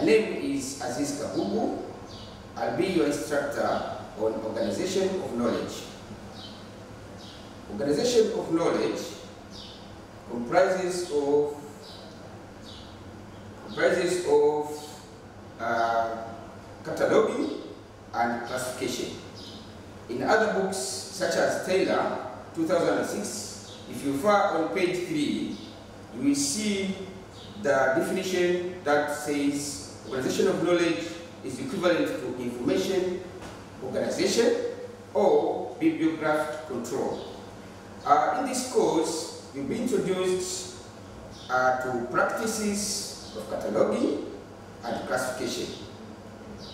name is Aziz Kabubu. I'll be your instructor on organization of knowledge. Organization of knowledge comprises of cataloging and classification. In other books, such as Taylor, 2006, if you refer on page 3, you will see the definition that says organization of knowledge is equivalent to information organization or bibliographic control. In this course, you'll be introduced to practices of cataloging and classification.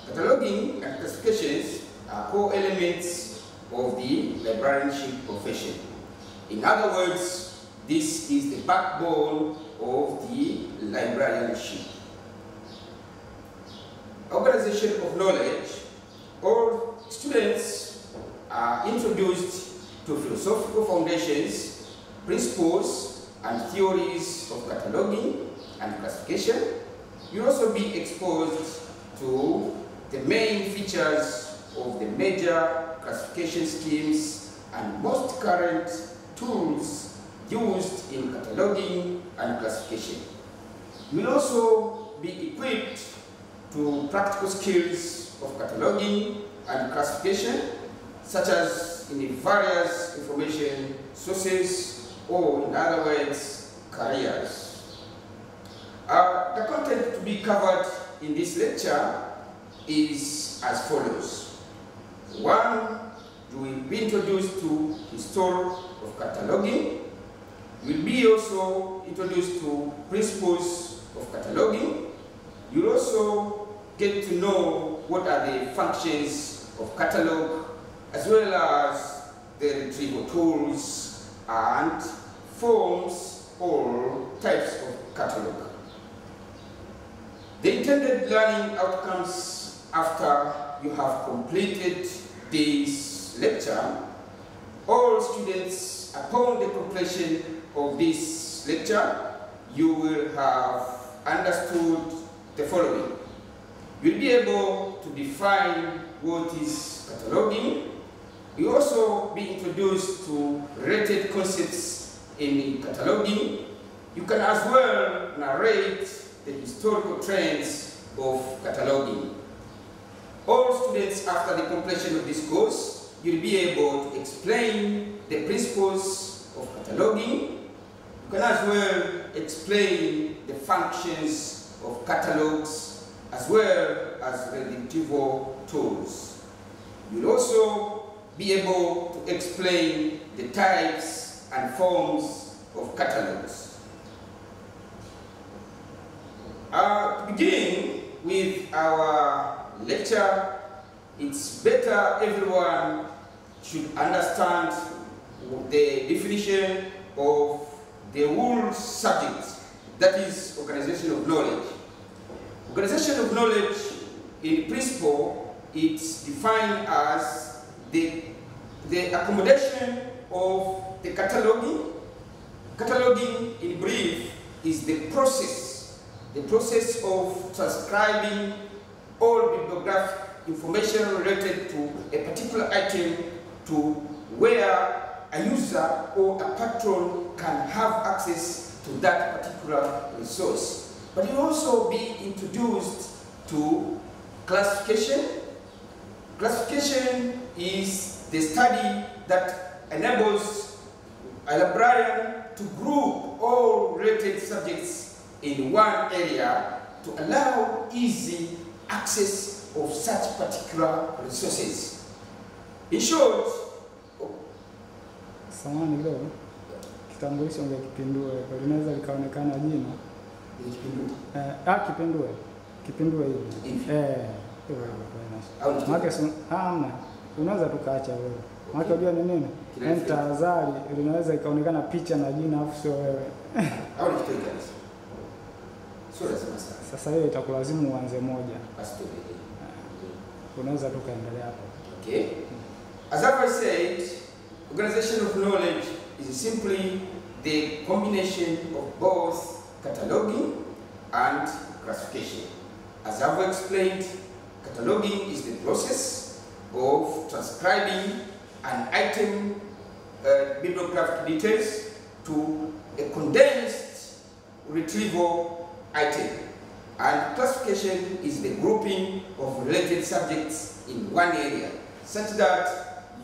Cataloging and classifications are core elements of the librarianship profession. In other words, this is the backbone of the librarianship. Organization of knowledge, all students are introduced to philosophical foundations, principles, and theories of cataloging and classification. You'll also be exposed to the main features of the major classification schemes and most current tools used in cataloging and classification. You will also be equipped to practical skills of cataloging and classification, such as in the various information sources, or in other words, careers. The content to be covered in this lecture is as follows. 1, you will be introduced to history of cataloging. You will be also introduced to principles of cataloging. You will also get to know what are the functions of catalog, as well as the retrieval tools and forms or types of catalog. The intended learning outcomes after you have completed this lecture, all students, upon the completion of this lecture, you will have understood the following. You'll be able to define what is cataloging. You'll also be introduced to related concepts in cataloging. You can as well narrate the historical trends of cataloging. All students, after the completion of this course, you'll be able to explain the principles of cataloging. You can as well explain the functions of catalogs, as well as retrieval tools. You'll also be able to explain the types and forms of catalogs. To begin with our lecture, it's better everyone should understand the definition of the whole subject, that is organization of knowledge. Organization of knowledge, in principle, it's defined as the accommodation of the cataloging. Cataloging, in brief, is the process of transcribing all bibliographic information related to a particular item to where a user or a patron can have access to that particular resource. But you also be introduced to classification. Classification is the study that enables a librarian to group all related subjects in one area to allow easy access of such particular resources. In short, samahani kidogo, kitambulisho ungekipindua, linaweza likaonekana jina. Kipindue hivi. Hamna. Unaweza tukaacha wewe. Maana unajua ni nini? Tahadhari linaweza ikaonekana picha na jina afu sio wewe. Au nikitoka. Sasa hiyo itakulazimu uanze moja. Unaweza tukaendelea hapo. Okay. As I said, organization of knowledge is simply the combination of both cataloging and classification. As As I've explained, cataloging is the process of transcribing an item bibliographic details to a condensed retrieval item. And classification is the grouping of related subjects in one area, such that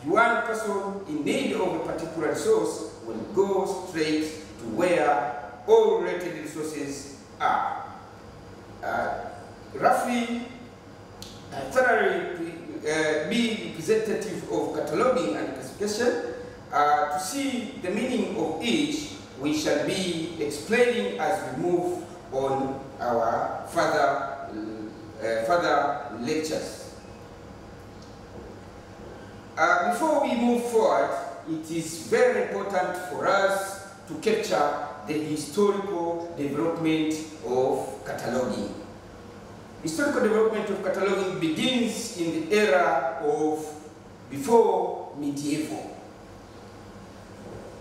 one person in need of a particular resource will go straight to where all related resources are. Roughly, thoroughly be representative of cataloging and classification. To see the meaning of each, we shall be explaining as we move on our further lectures. Before we move forward, it is very important for us to capture the historical development of cataloging. Historical development of cataloging begins in the era of before medieval.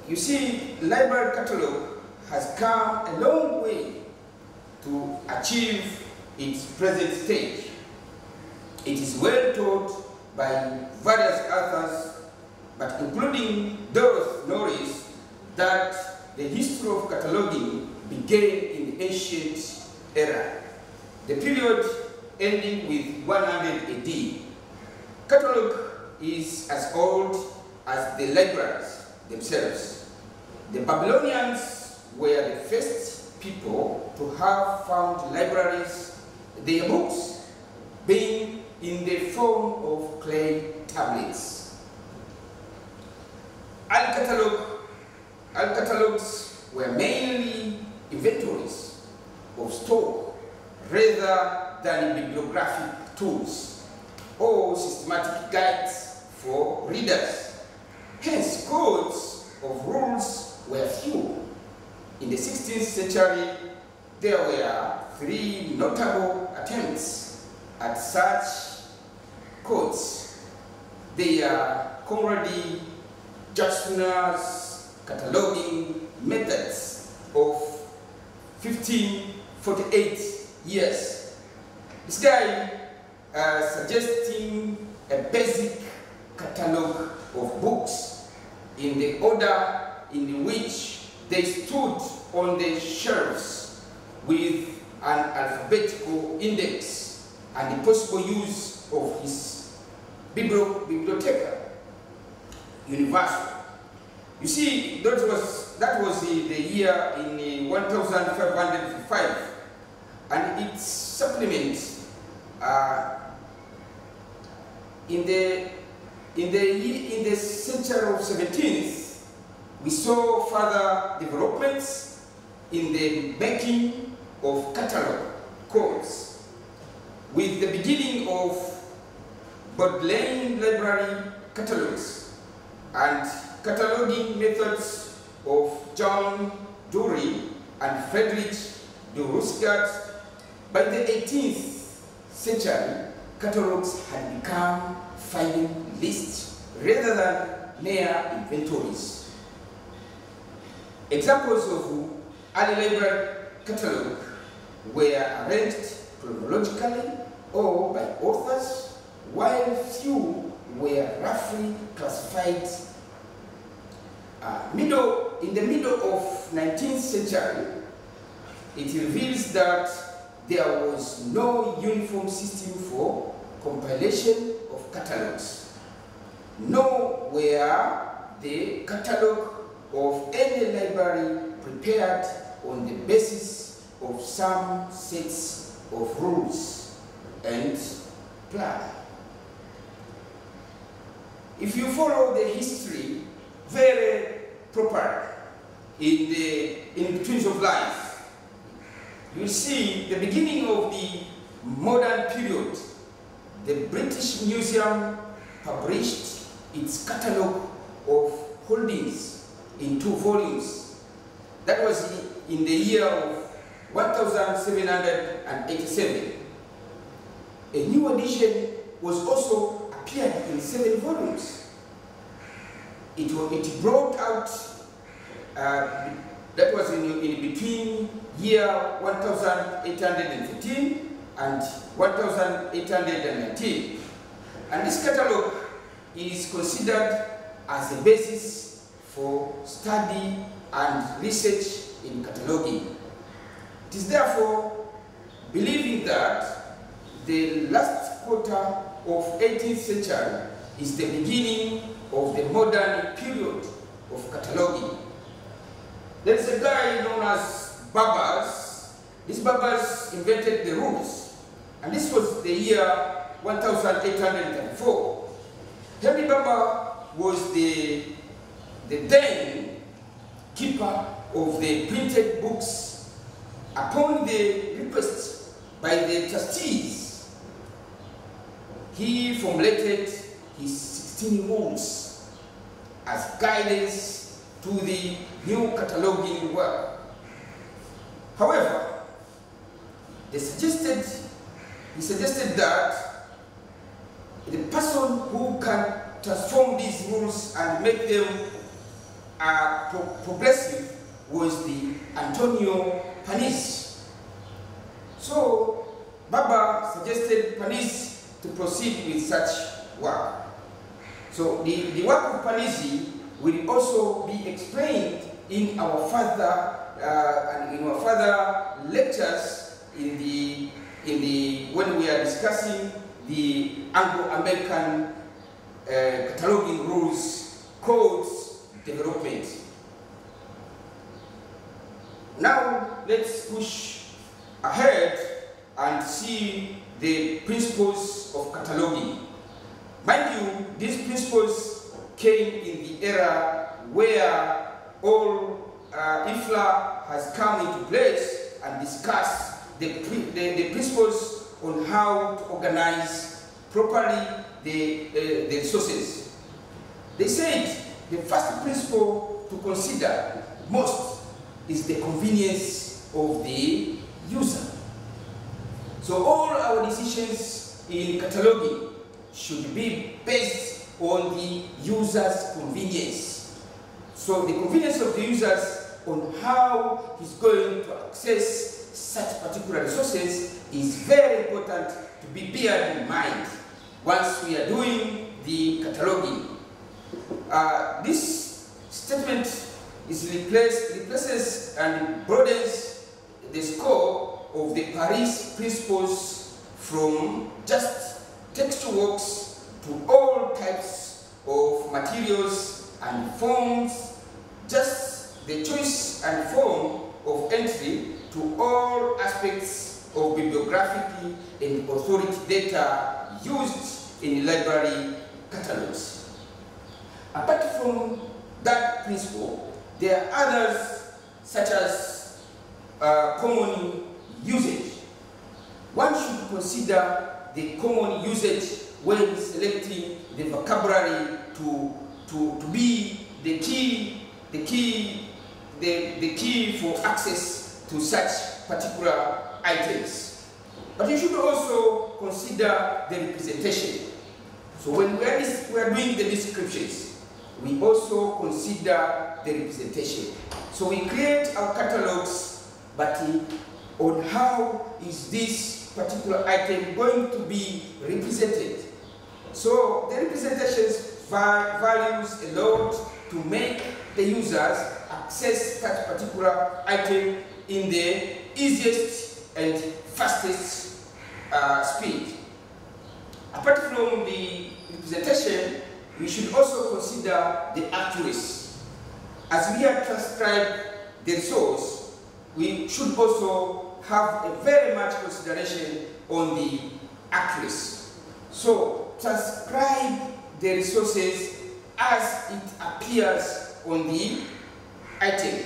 You see, library catalog has come a long way to achieve its present stage. It is well taught by various authors, but including Dorothy Norris, that the history of cataloging began in the ancient era, the period ending with 100 AD. Catalog is as old as the libraries themselves. The Babylonians were the first people to have found libraries, their books being in the form of clay tablets. Catalogs were mainly inventories of stock rather than bibliographic tools or systematic guides for readers. Hence, codes of rules were few. In the 16th century, there were 3 notable attempts at such codes. They are Conradi Jackson's cataloging methods of 1548 years. This guy suggesting a basic catalog of books in the order in which they stood on the shelves with an alphabetical index and the possible use of his biblioteca universal. You see, that was the year in 1505, and its supplements in the century of 17th. We saw further developments in the making of catalog codes, with the beginning of Bodleian library catalogs and cataloging methods of John Dury and Friedrich de Rusgat. By the 18th century, catalogs had become filing lists rather than mere inventories. Examples of early library catalog were arranged chronologically or by authors, while few were roughly classified. In the middle of 19th century, it reveals that there was no uniform system for compilation of catalogs, nor were the catalog of any library prepared on the basis of some sets of rules and plan. If you follow the history very proper in between of life, you see the beginning of the modern period. The British Museum published its catalogue of holdings in 2 volumes. That was in the year of 1787. A new edition was also appeared in 7 volumes. It brought out, that was in between year 1815 and 1819. And this catalogue is considered as a basis for study and research in cataloging. It is therefore believing that the last quarter of 18th century is the beginning of the modern period of cataloging. There is a guy known as Babbage. This Babbage invented the rules, and this was the year 1834. Henry Babbage was the then keeper of the printed books. Upon the request by the trustees, he formulated his 16 rules as guidance to the new cataloging work. However, he suggested that the person who can transform these rules and make them progressive was the Antonio Panizzi. So Babbage suggested Panizzi to proceed with such work. So the work of Panizzi will also be explained in our further lectures when we are discussing the Anglo-American cataloging rules codes development. Now let's push ahead and see the principles of cataloging. Mind you, these principles came in the era where all IFLA has come into place and discussed the principles on how to organize properly the resources. They said the first principle to consider most is the convenience of the user. So all our decisions in cataloging should be based on the user's convenience. So the convenience of the users on how he's going to access such particular resources is very important to be bear in mind once we are doing the cataloging. This statement replaces and broadens the scope of the Paris principles from just textual works to all types of materials and forms, just the choice and form of entry to all aspects of bibliographic and authority data used in library catalogs. Apart from that principle, there are others such as common usage. One should consider the common usage when selecting the vocabulary to be the key for access to such particular items. But you should also consider the representation. So when we are doing the descriptions, we also consider the representation. So we create our catalogs, but on how is this particular item going to be represented. So the representations values a lot to make the users access that particular item in the easiest and fastest speed. Apart from the representation, we should also consider the accuracy. As we have transcribed the resource, we should also have a very much consideration on the accuracy. So transcribe the resources as it appears on the item.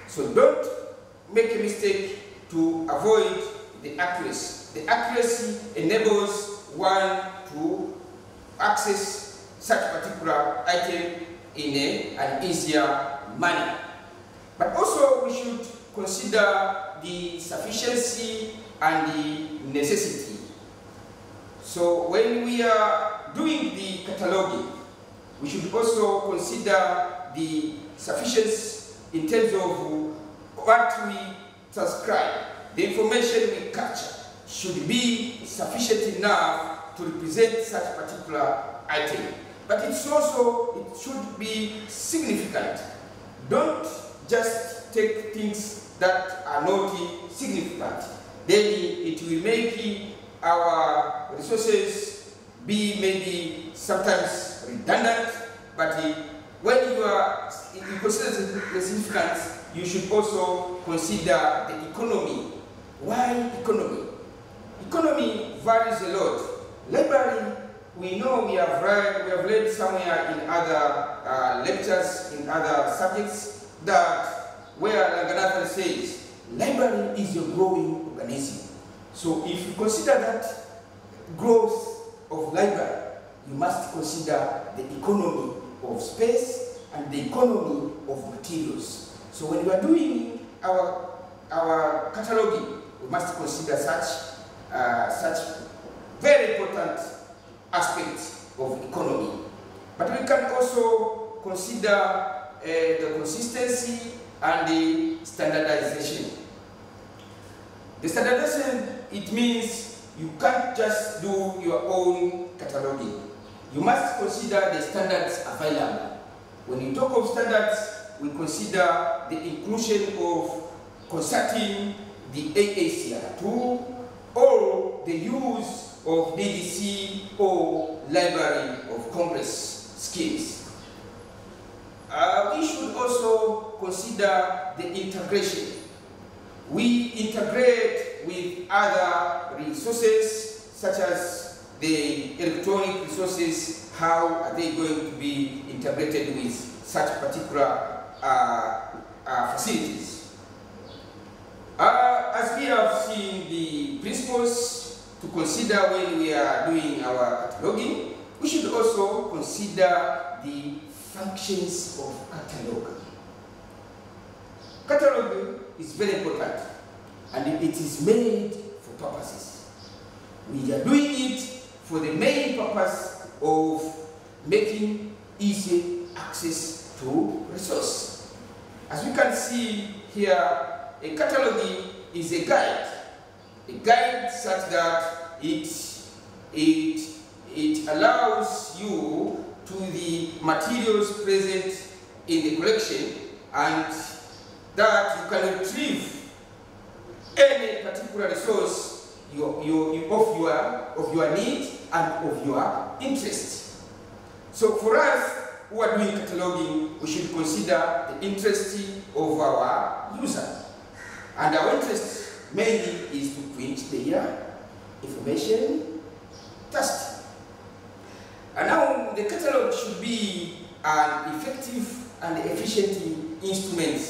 So don't make a mistake to avoid the accuracy. The accuracy enables one to access such particular item in an easier manner. But also we should consider the sufficiency and the necessity. So when we are doing the cataloging, we should also consider the sufficiency in terms of what we transcribe. The information we capture should be sufficient enough to represent such particular item. But it should be significant. Don't just take things that are not significant. Then it will make our resources be maybe sometimes redundant, but when you consider the significance, you should also consider the economy. Why economy? Economy varies a lot. Library, we know we have read somewhere in other lectures, in other subjects, that where Ranganathan says, library is a growing organism. So if you consider that growth of library, you must consider the economy of space and the economy of materials. So when we are doing our cataloging, we must consider such very important aspects of economy. But we can also consider the consistency and the standardization. The standardization, it means you can't just do your own cataloging. You must consider the standards available. When you talk of standards, we consider the inclusion of consulting the AACR tool or the use of DDC or Library of Congress schemes. We should also consider the integration. We integrate with other resources such as the electronic resources. How are they going to be integrated with such particular facilities? As we have seen the principles to consider when we are doing our cataloging, we should also consider the functions of catalog. Catalog is very important, and it is made for purposes. We are doing it for the main purpose of making easy access to resource. As we can see here, a cataloging is a guide such that it allows you to the materials present in the collection, and that you can retrieve any particular resource of your need and of your interest. So for us who are doing cataloging, we should consider the interest of our user. And our interest mainly is to quench their information thirst. And now the catalog should be an effective and efficient instrument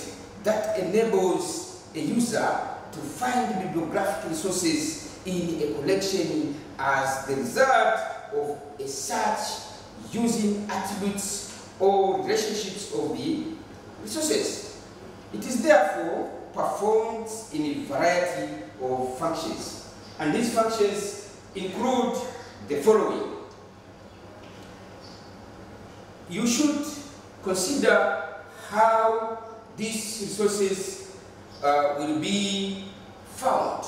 that enables a user to find bibliographic resources in a collection as the result of a search using attributes or relationships of the resources. It is therefore performed in a variety of functions, and these functions include the following. You should consider how these resources will be found.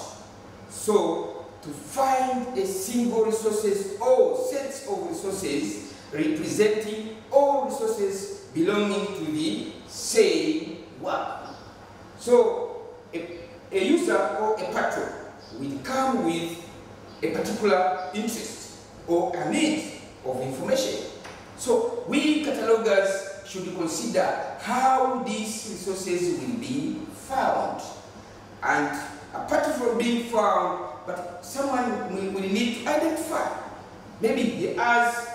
So, to find a single resources or sets of resources representing all resources belonging to the same work. So, a user or a patron will come with a particular interest or a need of information. So, we catalogers should consider how these resources will be found. And apart from being found, but someone will need to identify. Maybe he has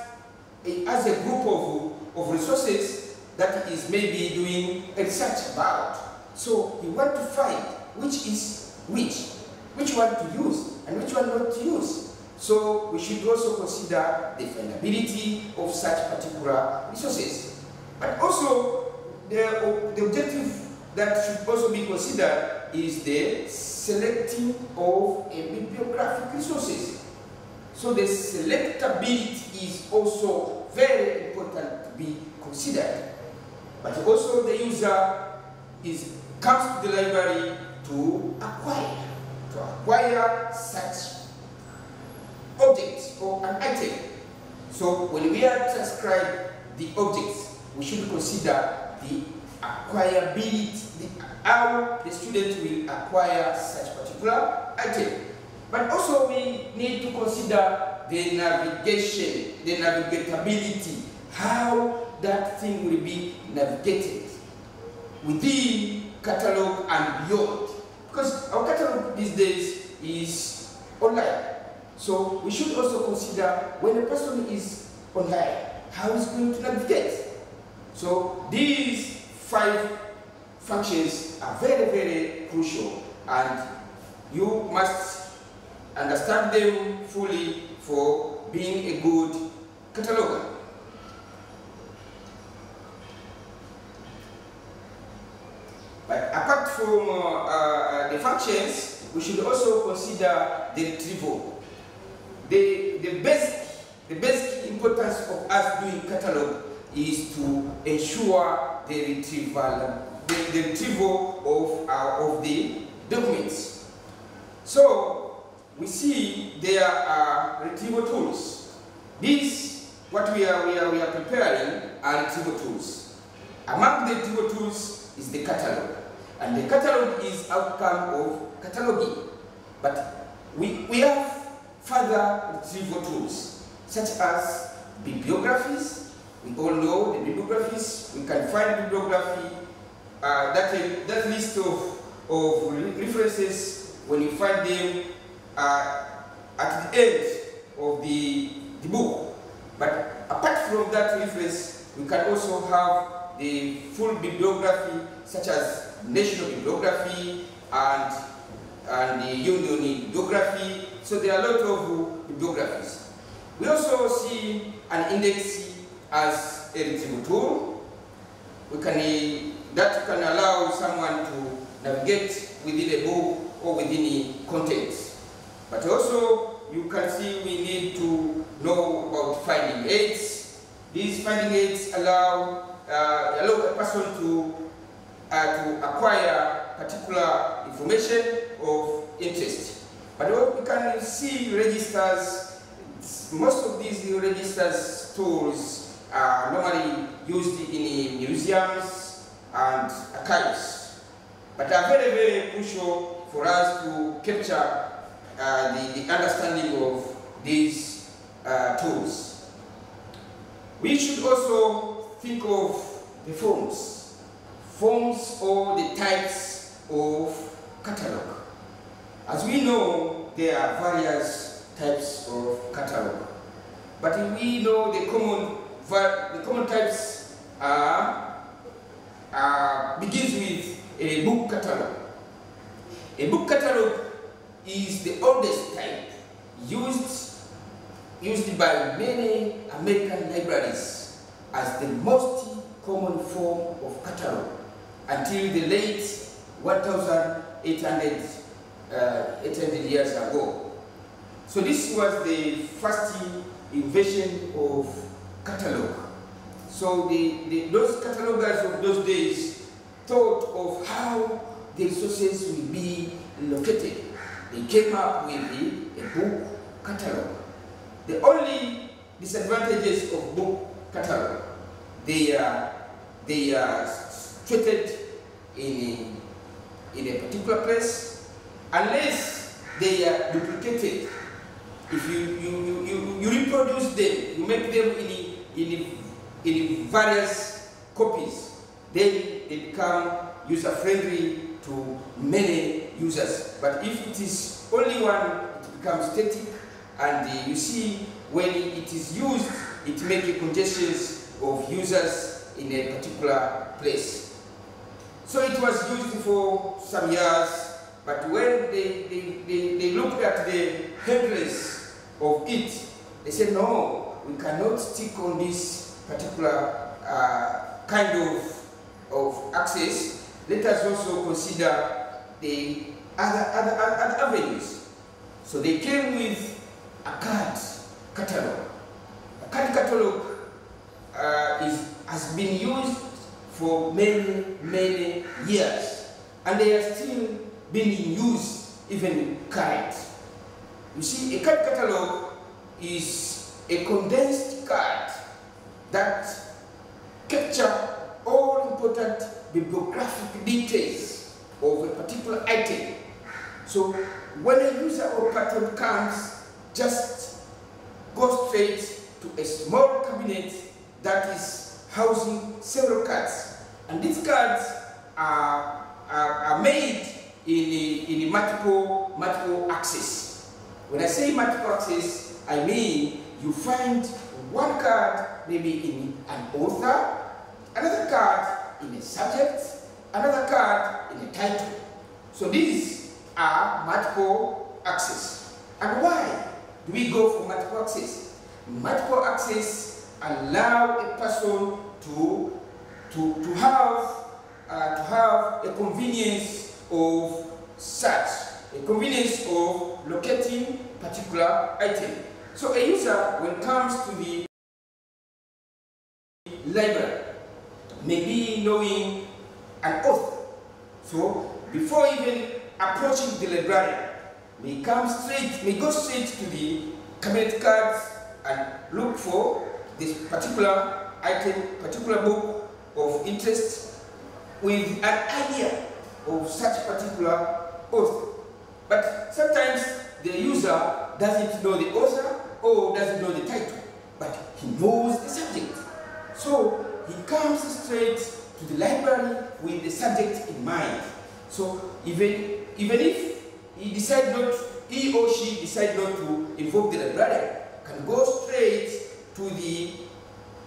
a group of resources that is maybe doing research about. So you want to find which is which one to use and which one not to use. So we should also consider the findability of such particular resources. But also the objective that should also be considered is the selecting of a bibliographic resources. So the selectability is also very important to be considered. But also the user comes to the library to acquire to acquire such object or an item. So when we are transcribe the objects, we should consider the acquirability, how the student will acquire such particular item. But also we need to consider the navigation, the navigatability, how that thing will be navigated within catalog and beyond. Because our catalog these days is online. So we should also consider when a person is online, how he's going to navigate. So these 5 functions are very, very crucial, and you must understand them fully for being a good cataloger. But apart from the functions, we should also consider the retrieval. The basic importance of us doing catalog is to ensure the retrieval of the documents. So we see there are retrieval tools. These, what we are preparing, are retrieval tools. Among the retrieval tools is the catalog, and the catalog is outcome of cataloging. But we have further retrieval tools, such as bibliographies. We all know the bibliographies. We can find bibliography, that list of references, when you find them at the end of the book. But apart from that reference, we can also have the full bibliography, such as national bibliography and the union bibliography. So there are a lot of bibliographies. We also see an index as a retrieval tool. That can allow someone to navigate within a book or within the content. But also, you can see we need to know about finding aids. These finding aids allow a person to acquire particular information of interest. But what we can see registers, most of these registers tools are normally used in museums and archives, but are very, very crucial for us to capture the understanding of these tools. We should also think of the forms or the types of catalog. As we know, there are various types of catalog, but we know the common types begins with a book catalog. A book catalog is the oldest type used by many American libraries as the most common form of catalog until the late 1800 years ago. So this was the first invention of catalog. So those catalogers of those days thought of how the resources will be located. They came up with a book catalog. The only disadvantages of book catalog, they are situated in a particular place, unless they are duplicated. If you reproduce them, you make them in various copies, then they become user-friendly to many users. But if it is only one, it becomes static, and you see when it is used, it makes a congestion of users in a particular place. So it was used for some years, but when they looked at the handles of it, they said, no, we cannot stick on this particular kind of access. Let us also consider the other avenues. So they came with a card catalog. A card catalog has been used for many years, and they are still being in use even current. You see, a card catalog is a condensed card that capture all important bibliographic details of a particular item. So when a user or patron comes, just go straight to a small cabinet that is housing several cards. And these cards are made in multiple access. When I say multiple access, I mean you find one card maybe in an author, another card in a subject, another card in a title. So these are multiple access. And why do we go for multiple access? Multiple access allow a person to have a convenience of search, a convenience of locating particular item. So a user, when it comes to the library, maybe knowing an author. So before even approaching the librarian, may go straight to the cabinet cards and look for this particular item, particular book of interest with an idea of such particular author. But sometimes the user doesn't know the author or doesn't know the title, but he knows the subject. So he comes straight to the library with the subject in mind. So even if he or she decide not to invoke the librarian, can go straight to the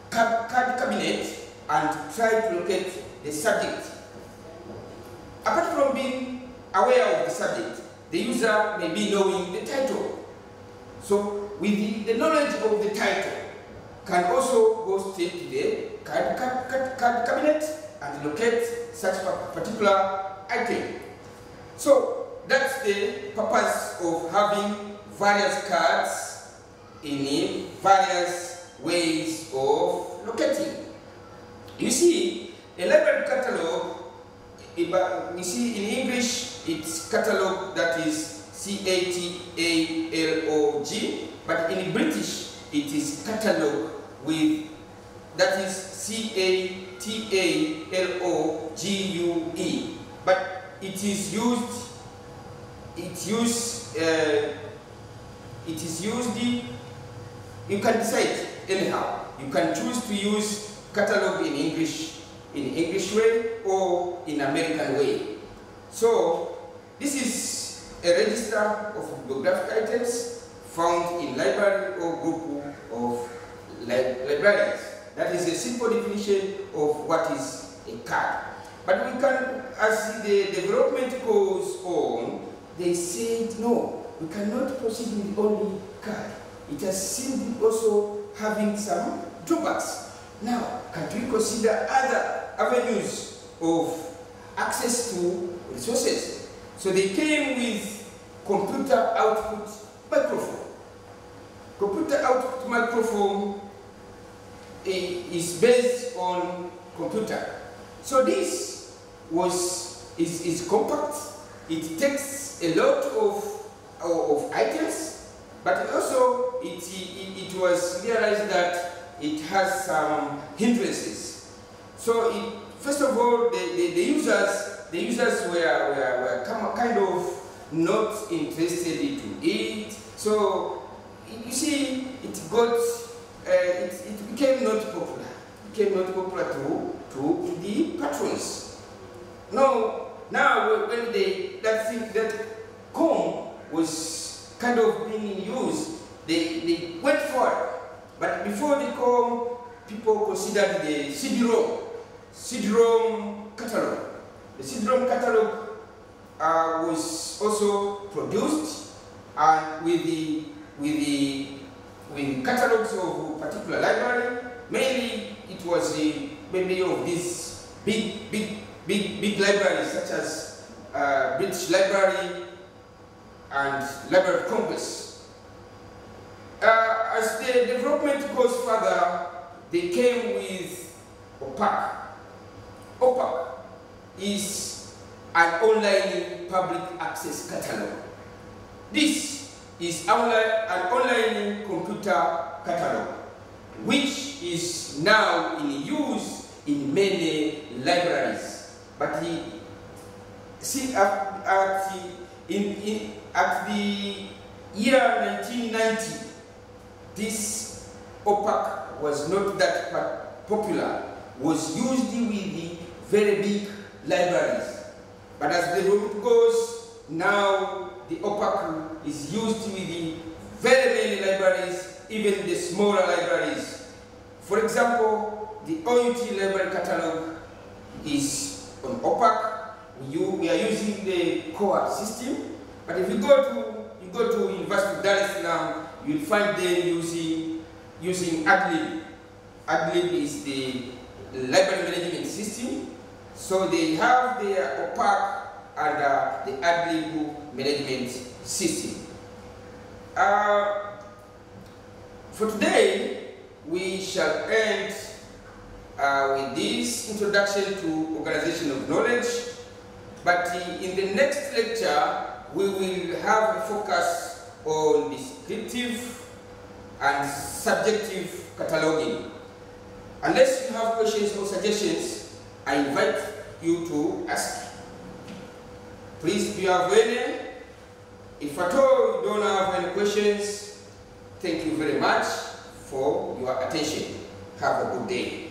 card cabinet and try to locate the subject. Apart from being aware of the subject, the user may be knowing the title. So with the knowledge of the title, can also go straight to the card cabinet and locate such a particular item. So that's the purpose of having various cards in various ways of locating. You see, a library catalog, you see in English, it's catalog, that is C-A-T-A-L-O-G, but in British, it is catalog with, that is C-A-T-A-L-O-G-U-E. But it is used, you can decide anyhow. You can choose to use catalog in English way or in American way. So this is a register of bibliographic items found in library or group of libraries. That is a simple definition of what is a card. But we can, as the development goes on, they said no, we cannot proceed with only card. It has seemed also having some drawbacks. Now, can we consider other avenues of access to resources? So they came with computer output microphone. Computer output microphone is based on computer. So this is compact. It takes a lot of items, but also it was realized that it has some hindrances. So first of all, the users were kind of not interested to it. So you see, it became not popular. It became not popular to the patrons. Now when that comb was kind of being in use, they went for it. But before the comb, people considered the CD-ROM catalog. The CD-ROM catalog was also produced, and with catalogs of particular library. Mainly, it was maybe of these big libraries such as British Library and Library of Congress. As the development goes further, they came with OPAC. OPAC is an online public access catalog. This is an online computer catalog, which is now in use in many libraries. But see, at the year 1990, this OPAC was not that popular, was used with the very big libraries. But as the road goes, now the OPAC is used with the very many libraries, even the smaller libraries. For example, the OUT library catalog is on OPAC. We are using the core system, but if you go to University of Dar es Salaam, you'll find them using ADLIB. ADLIB is the library management system, so they have their OPAC and the ADLIB management system. For today, we shall end with this introduction to organization of knowledge. But in the next lecture, we will have a focus on descriptive and subjective cataloging. Unless you have questions or suggestions, I invite you to ask. Please, do you have any? If at all you don't have any questions, thank you very much for your attention. Have a good day.